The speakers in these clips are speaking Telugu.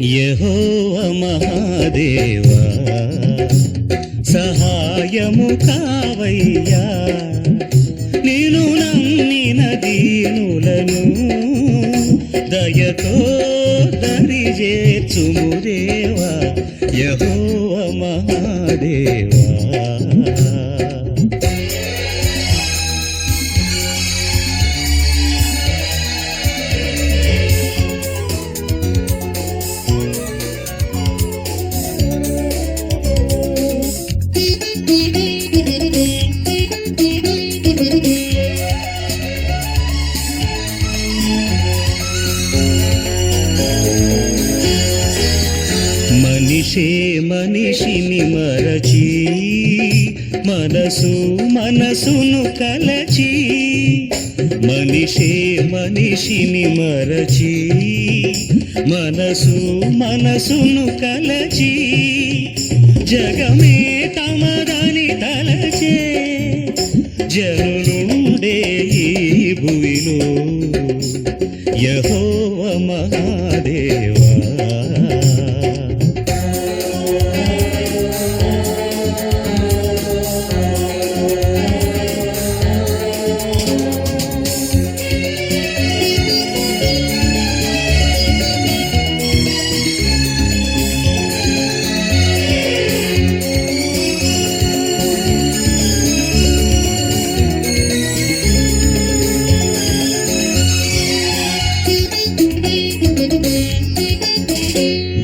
యెహోవా మహాదేవా సహాయము కావయ్యా, నిన్ను నమ్మిన దీనులను దయతో దరి చేర్చుము దేవా యెహోవా మహాదేవా. మనిషే మనిషిని మరచి మనసు మనసును కలచి, మనిషే మనిషిని మరచి మనసు మనసును కలచి, జగమే తమదని తలచే జనులుండే ఈ భువిలో యెహోవా మహాదేవా.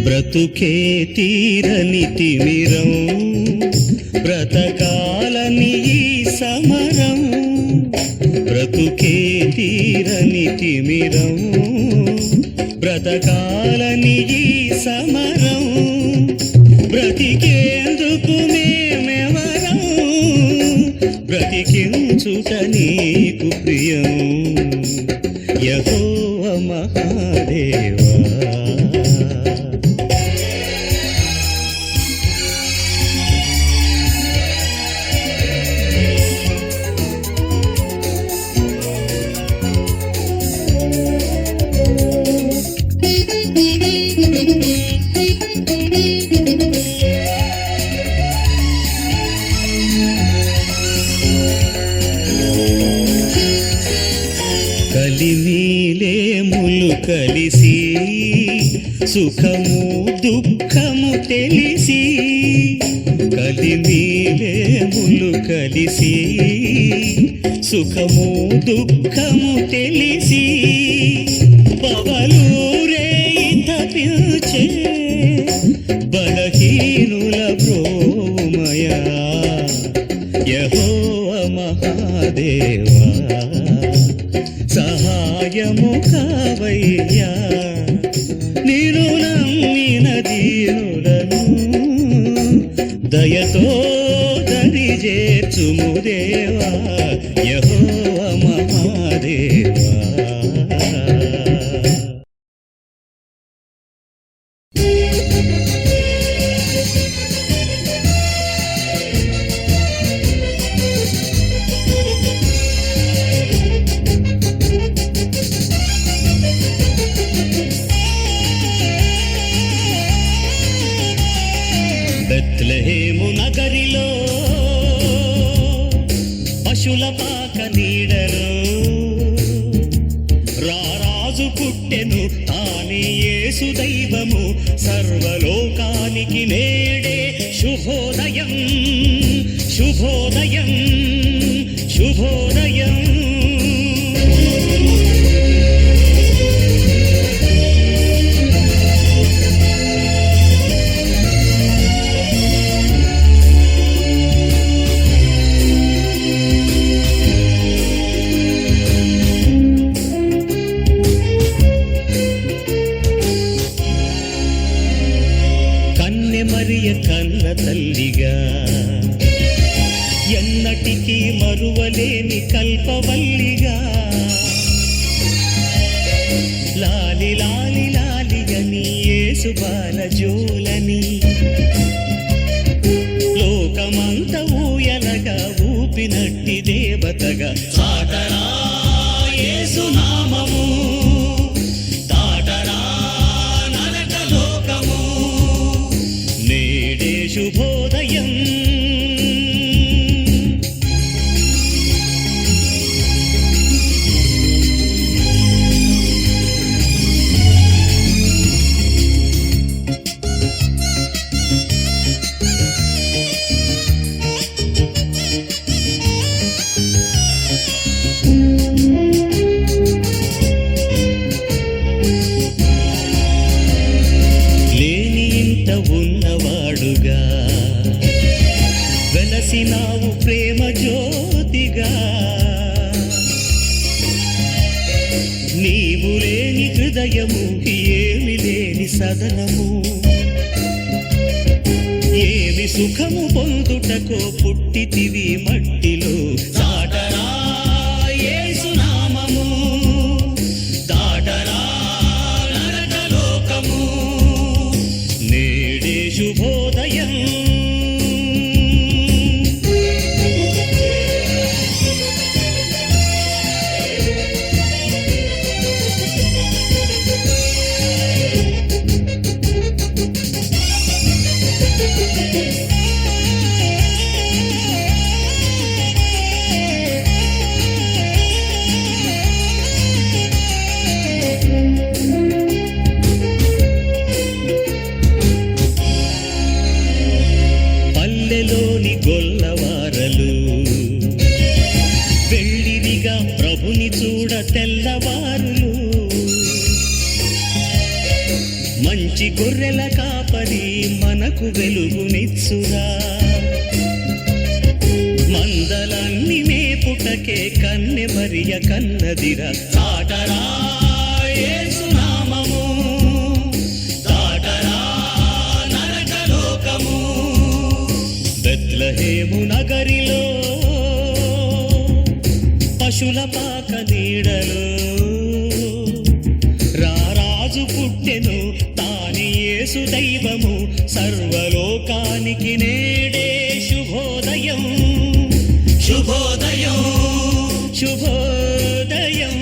బ్రతుకే తీరని తిమిరం బ్రతకాలని ఈ సమరం, బ్రతుకే తీరని తిమిరం బ్రతకాలని ఈ సమరం, బ్రతికేందుకు మేమెవరం బ్రతికించుట నీకు ప్రియం యెహోవా మహాదేవా. కలిమిలేములు కలిసి సుఖము దుఃఖము తెలిసి, కలిమిలేములు కలిసి సుఖము దుఃఖము తెలిసి, పవలూరే తపించే బలహీనుల బ్రోమయా యెహోవా మహాదేవా. సహాయము కావయ్యా నిన్ను నమ్మిన దీనులను, దయతో దరి చేర్చుము దేవా యెహోవా మహాదేవా. బెత్లెహేము నగరిలో పశుల పాక నీడలో రారాజు పుట్టెను తానే యేసు దైవము, సర్వలోకానికి నేడే శుభోదయం శుభోదయం శుభోదయం. మరియ కన్న తల్లిగా ఎన్నటికీ మరువలేని కల్పవల్లిగా, లాలి లాలి లాలిగని యేసు బాల జోలని, లోకమంత ఊయలగా ఊపినట్టి దేవతగా సాటరా యేసు నామము, దాటరా నరక లోకము, నేడే శుభోదయం. వెలుగుగా వెలసినావు ప్రేమ జ్యోతిగా. నీవు లేని హృదయము ఏమి లేని సదనము, ఏమి సుఖము పొందుటకో పుట్టితివి మట్టిలో. దాటరా యేసు నామము, దాటరా నరక లోకము, నేడే శుభోదయం. పల్లెలోని గొల్లవారలు వెళ్ళిరిగా ప్రభుని చూడ తెల్లవారులు. మంచి గొర్రెల కాపరి మనకు వెలుగునిచ్చురా, మందలన్నీ మేపుటకే కన్నె మరియ కన్నదిరా. దాటరా యేసు నామము, దాటరా నరక లోకము, బెత్లెహేము నగరిలో పశుల పాక నీడలో రారాజు పుట్టెను, తాని యేసు దైవము. సర్వలోకానికి నేడే శుభోదయం, శుభోదయం, శుభోదయం.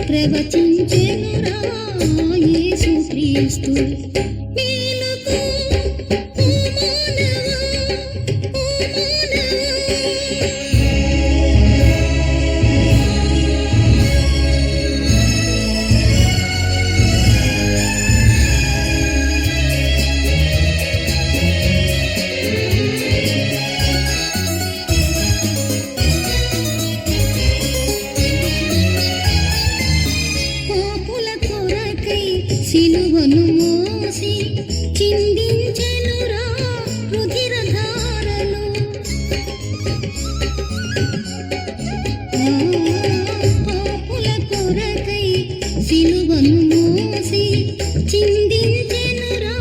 ప్రవచించెనురా యేసు క్రీస్తు. మేలుకో ఓ మానవా, ఓ సిలువను మోసి చిందించెనురా రుధిరధారలు. పాపుల కొరకై సిలువను మోసి చిందించెనురా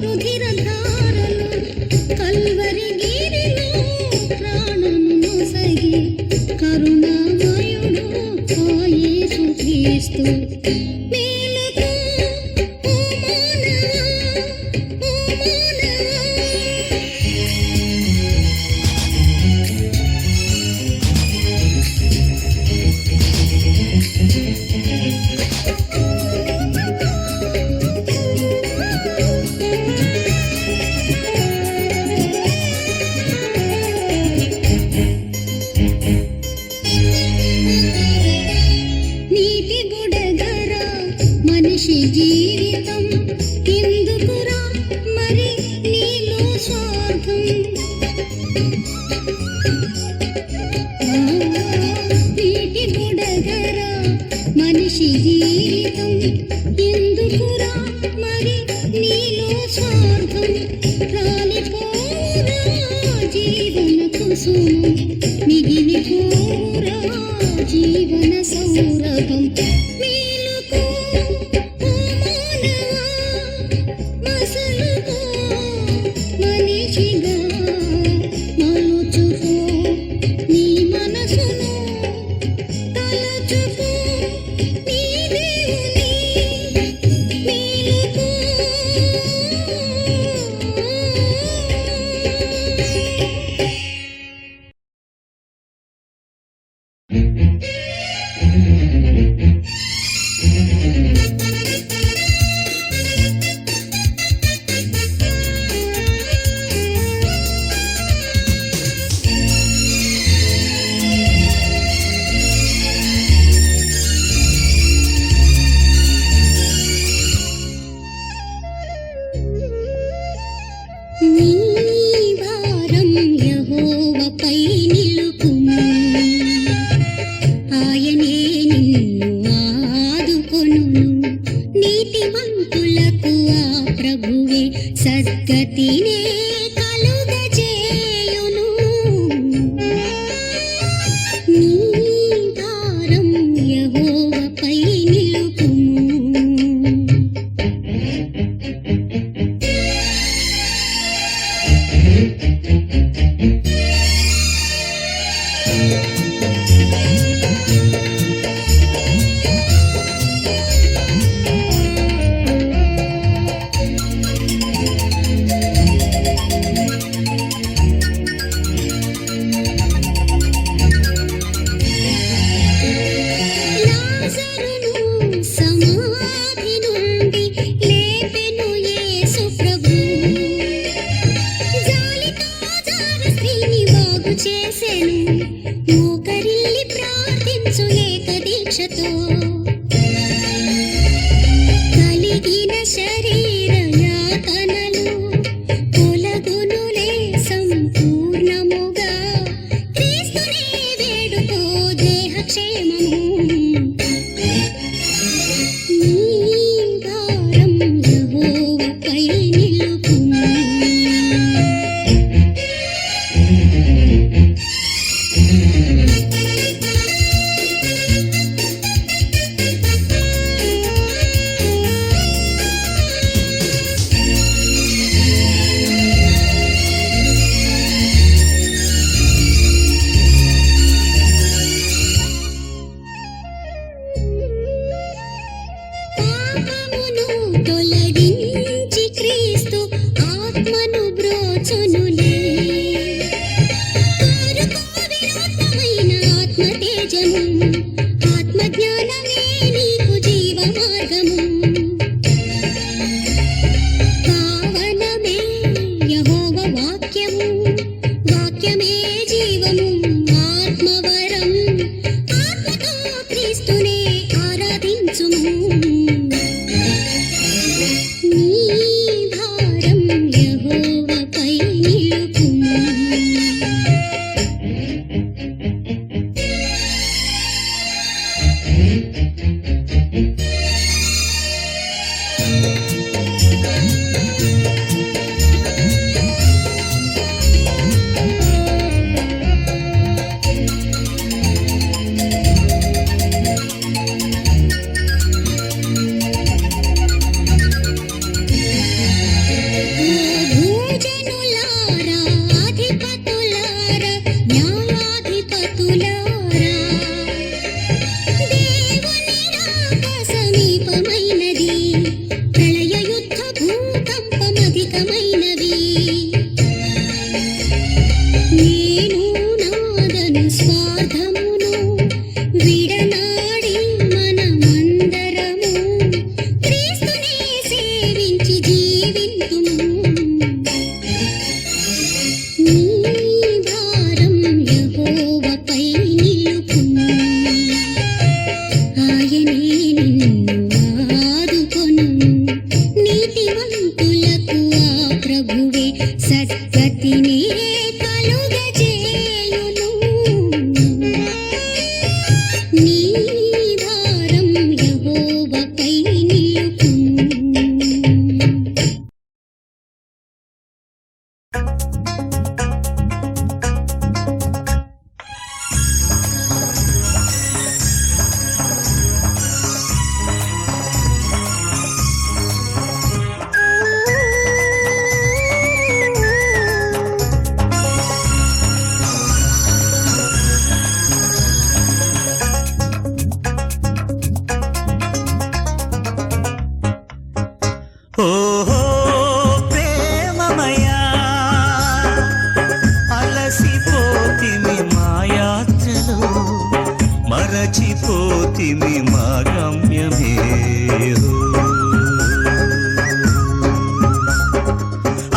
రుధిరధారలు. కల్వరి గిరిలో ప్రాణము నొసగి కరుణామయుడు ఆ యేసు క్రీస్తు. మనిషి జీవితం ఎందుకురా మరి నీలో స్వార్థం నీటి బుడగరా మనిషి జీవితం ఎందుకురా మరి నీలో స్వార్థం రాలిపోరా జీవన కుసుమం మిగిలిపోరా జీవన సౌరభం మేలుకో ఓ మానవా మసలుకో మనిషిగా మలుచుకో నీ మనసును తలచుకో నీ దేవుని మేలుకో నీ భారం యెహోవాపై నిలుపుము ఆయనే నిన్ను ఆదుకొనును నీతిమంతులకు ఆ ప్రభువే సద్గతినే కలుగజేయును నీ భారం యెహోవాపై నిలుపుము లాజరును సమాధి నుండి లేపెను యేసు ప్రభు జాలితో జార స్త్రీని బాగు చేసెను మోకరిల్లి ప్రార్థించు ఏకదీక్షతో కలిగిన శరీర యాతనలు తొలగునులే సంపూర్ణముగా క్రీస్తునే వేడుకో దేహక్షేమము నీ భారం యెహోవాపై నిలుపుము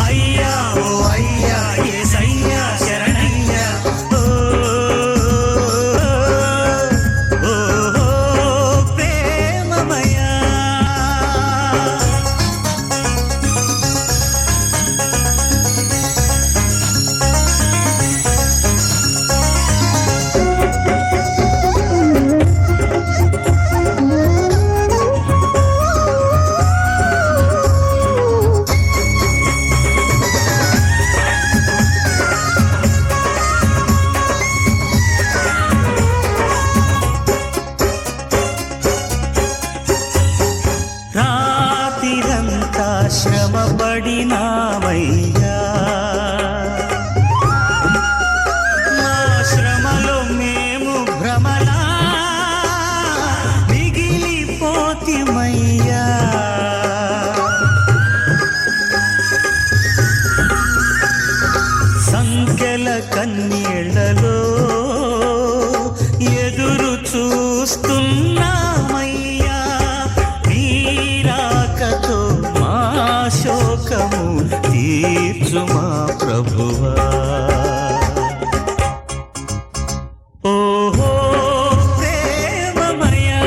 అయ్యా ఓ అయ్యా యేసయ్యా శరణయ్యా ఓ ఓ ప్రేమమయా రాతిరంతా శ్రమపడినామయ్యా మా శ్రమలో మేము భ్రమలా మిగిలిపోతిమయ్యా సంఖ్యల కన్నీళ్లలో ఎదురు చూస్తున్నామయ్యా నీరాకతో మా శోకము తీర్చు మా ప్రభువా ఓహో ప్రేమమయా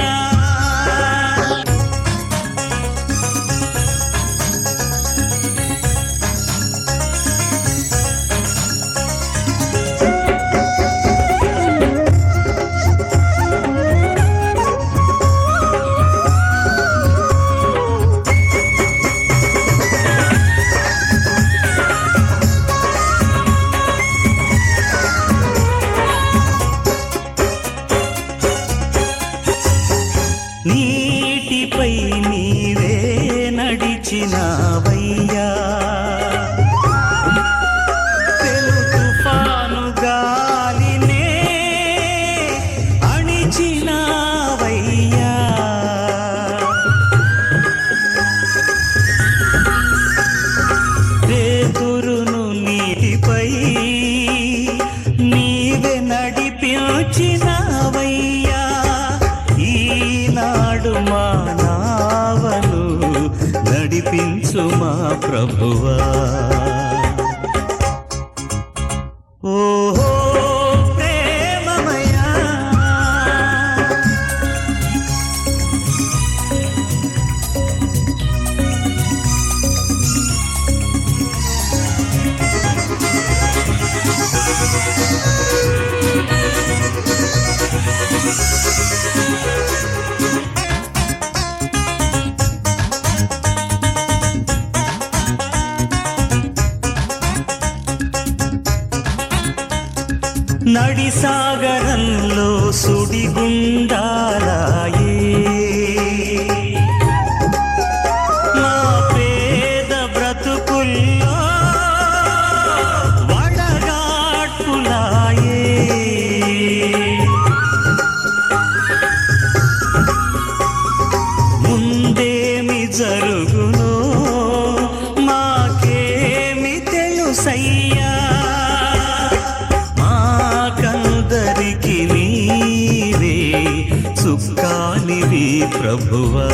నీటిపై నీవే నడిచినావయ్యా పెను తుఫాను గాలినే అణిచినావయ్యా పేతురును నీటిపై నీవే నడిపించినావయ్యా ఈనాడు మా నావను నడిపించు మా ప్రభువా ఓహో ప్రేమమయా నడిసాగరంలో సుడిగుండాలాయే మా పేద బ్రతుకుల్లో వడగాట్పులాయే ముందేమి జరుగునో మాకేమి తెలుసయ్యా మాకందరికి నీవే సుఖానివి ప్రభువా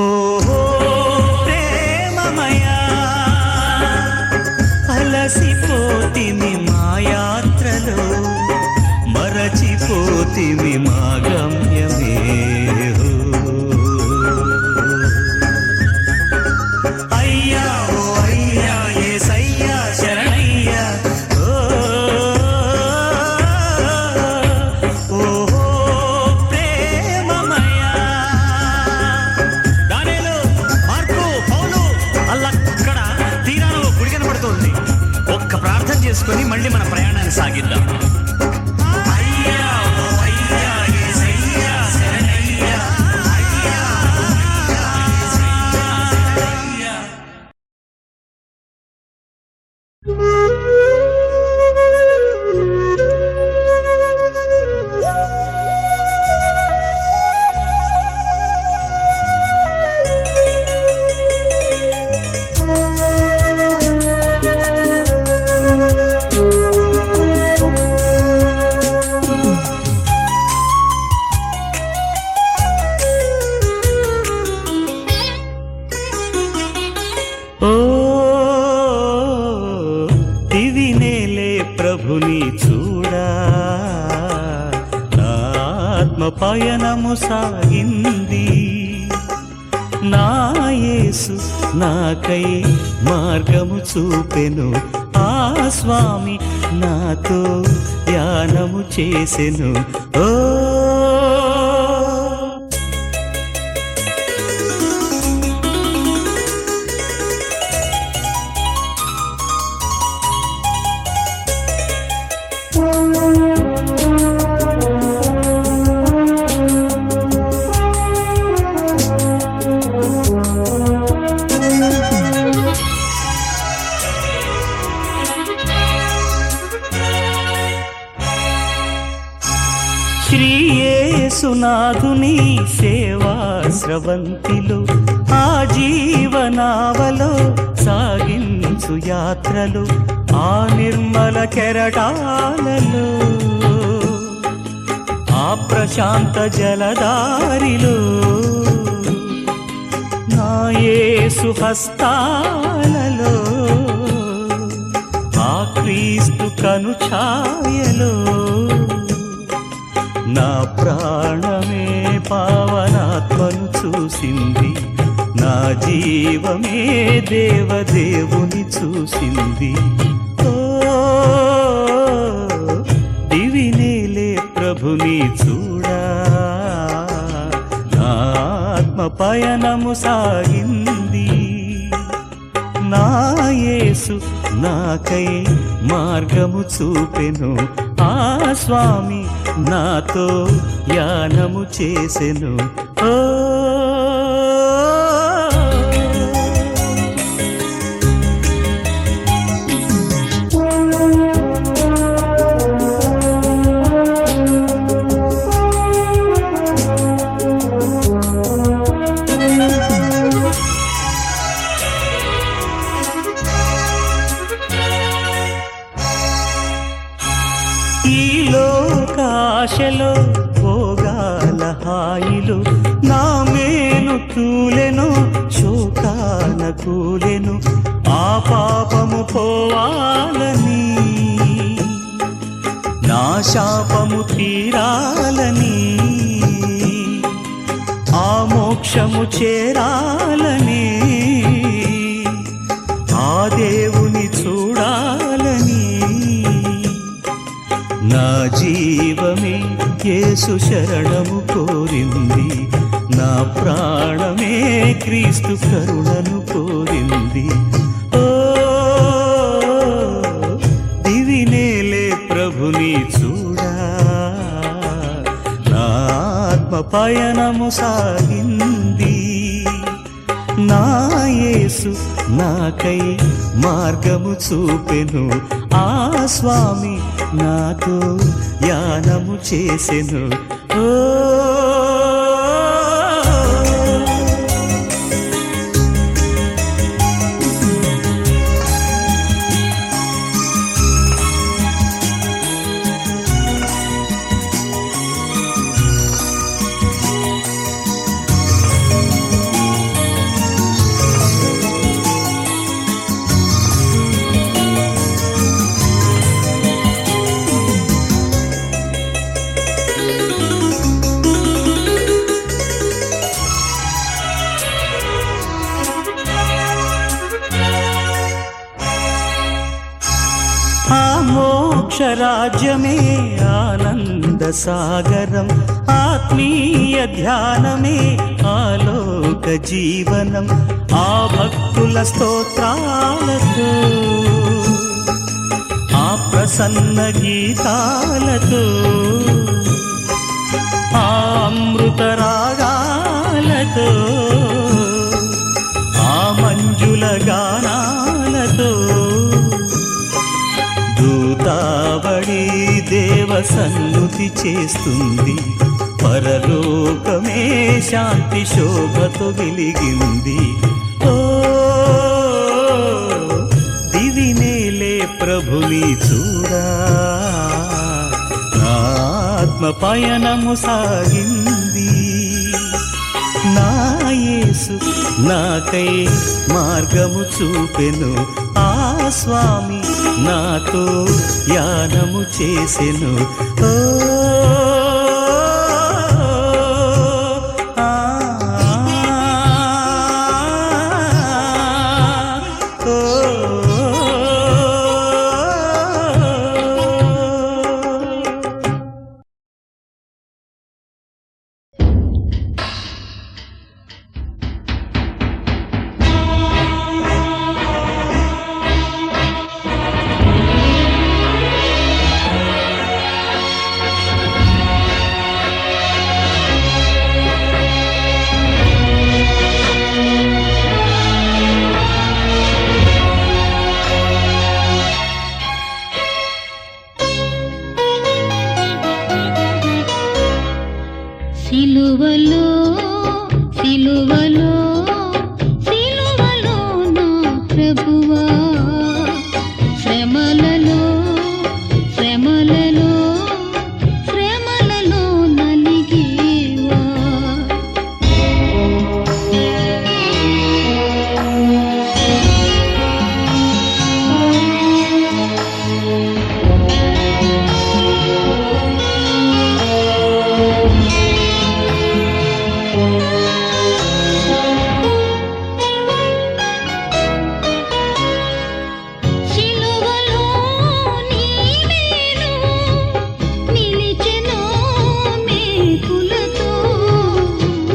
ఓహో ప్రేమమయా అలసిపోతిమి మా యాత్రలో మరచిపోతిమి మా గమ్యమే అయ్యా ఓ అయ్యా యేసయ్యా శరణయ్యా ఓహో ప్రేమమయా దానియేలు మార్కు పౌలు అల్లక్కడ తీరాలలో గుడి కనబడుతోంది ఒక్క ప్రార్థన చేసుకొని మళ్ళీ మన ప్రయాణాన్ని సాగిద్దాం అయ్యా ఓ అయ్యా యేసయ్యా శరణయ్యా అయ్యా పయనము సాగింది. నా యేసు నాకై మార్గము చూపెను, ఆ స్వామి నాతో ధ్యానము చేసెను. ఓ శ్రీ యేసునాథుని సేవా స్రవంతిలో, ఆ జీవనావలో సాగించు యాత్రలు, ఆ నిర్మల కెరటాలలో, ఆ ప్రశాంత జలదారిలో, నా యేసు హస్తాలలో, ఆ క్రీస్తు కనుఛాయలో, నా ప్రాణమే పావనాత్మను చూసింది, నా జీవమే దేవదేవుని చూసింది. ఓ దివినేలే ప్రభుని చూడా, నా ఆత్మ పయనము సాగింది. నా యేసు నాకై మార్గము చూపెను, ఆ స్వామి నాతో ధ్యానము చేసెను. ఓ ఈ లోకాశలో భోగాల హాయిలు, నా మేలు తూలెను శోకాన కూలెను, ఆ పాపము పోవాలని, నా శాపము తీరాలని, ఆ మోక్షము చేరాలని, ఆ దేవుని చూడాలని, నా జీవమే యేసు శరణము కోరింది, నా ప్రాణమే క్రీస్తు కరుణను కోరింది. ఓ దివినేలే ప్రభుని చూడా, నా ఆత్మ పయనము సాగింది. నా యేసు నాకై మార్గము చూపెను, ఆ స్వామి నాతో ధ్యానము చేసెను. ఓ ఆ మోక్షరాజ్యమే ఆనంద సాగరం, ఆత్మీయ ధ్యానమే ఆలోక జీవనం, ఆ భక్తుల స్తోత్రాలతో, ఆ ప్రసన్న గీతాలతో, ఆ అమృత రాగాలతో, ఆ మంజుల గానాలతో, దూతావళి దేవ సన్నుతి చేస్తుంది, పరలోకమే శాంతి శోభతో వెలిగింది. ఓ దివినేలే ప్రభుని చూడా, నా ఆత్మ పయనము సాగింది. నా యేసు నాకై మార్గము చూపెను, ఆ స్వామి నాతో ధ్యానము చేసెను. ఓ సిలువలో సిలువలో సిలువలో నా ప్రభువా శ్రమలలో శ్రమలలో శ్రమలలో నలిగేవా సిలువలో నీవేను నిలిచెను మేకులతో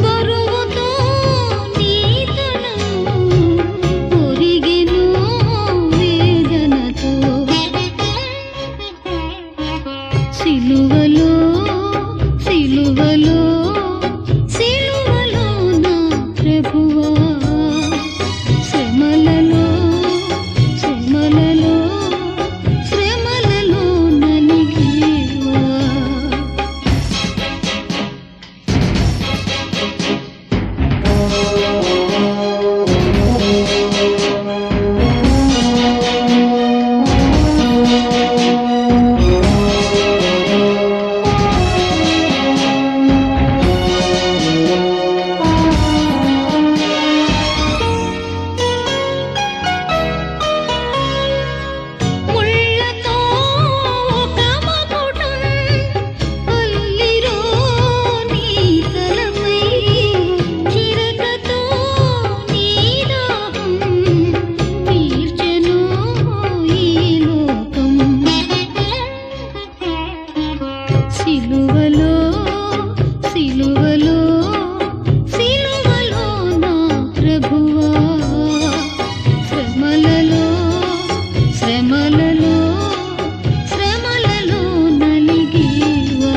బరువుతో నీతను ఒరిగెను వేదనతో సిలువలో సిలువలో సిలువలో నా ప్రభువా శ్రమలలో శ్రమలలో శ్రమలలో నలిగేవా ముళ్ళతో ఒక మకుటం అల్లిరో నీ తలపై చిరకతో నీ దాహం తీర్చెను ఈ లోకం సిలువలో సిలువలో సిలువలో నా ప్రభువా శ్రమలలో శ్రమలలో శ్రమలలో నలిగేవా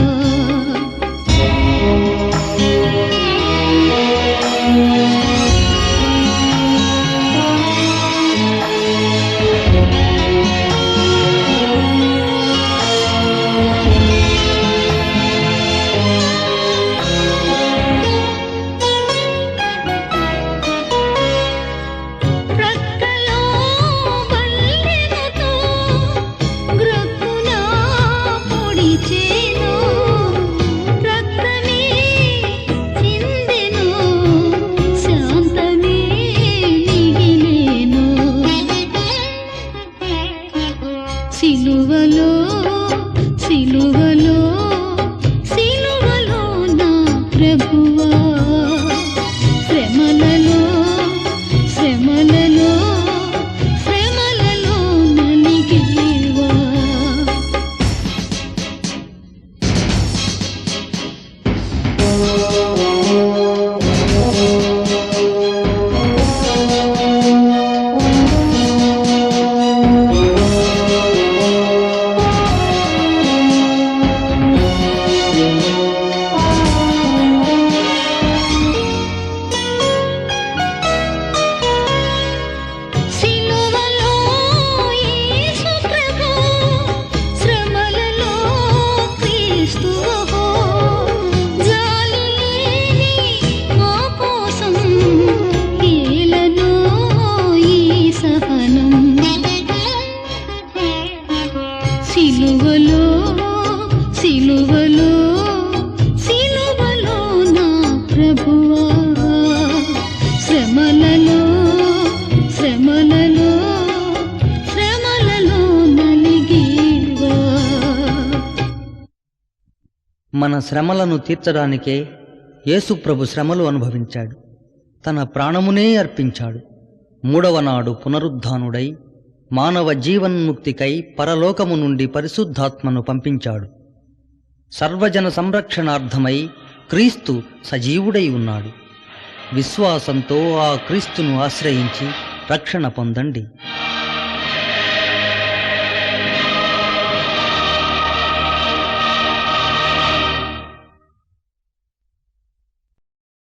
ప్రక్కలో బల్లెముతో గ్రక్కున పొడిచెను రక్తమే చిందెను శాంతమే మిగిలెను సిలువలో సిలువలో సిలువలో నా ప్రభువా శ్రమలలో శ్రమలలో శ్రమలలో నలిగేవా సిలువలో యేసు ప్రభు శ్రమలలో క్రీస్తువో జాలి లేని మా కోసం ఏలను ఈ సహనం సిలువలో సిలువలో సిలువలో నా ప్రభువా శ్రమలలో శ్రమలలో శ్రమలలో నలిగేవా మన శ్రమలను తీర్చడానికే యేసుప్రభు శ్రమలు అనుభవించాడు. తన ప్రాణమునే అర్పించాడు. మూడవ నాడు పునరుద్ధానుడై మానవ జీవన్ముక్తికై పరలోకము నుండి పరిశుద్ధాత్మను పంపించాడు. సర్వజన సంరక్షణార్థమై క్రీస్తు సజీవుడై ఉన్నాడు. విశ్వాసంతో ఆ క్రీస్తును ఆశ్రయించి రక్షణ పొందండి.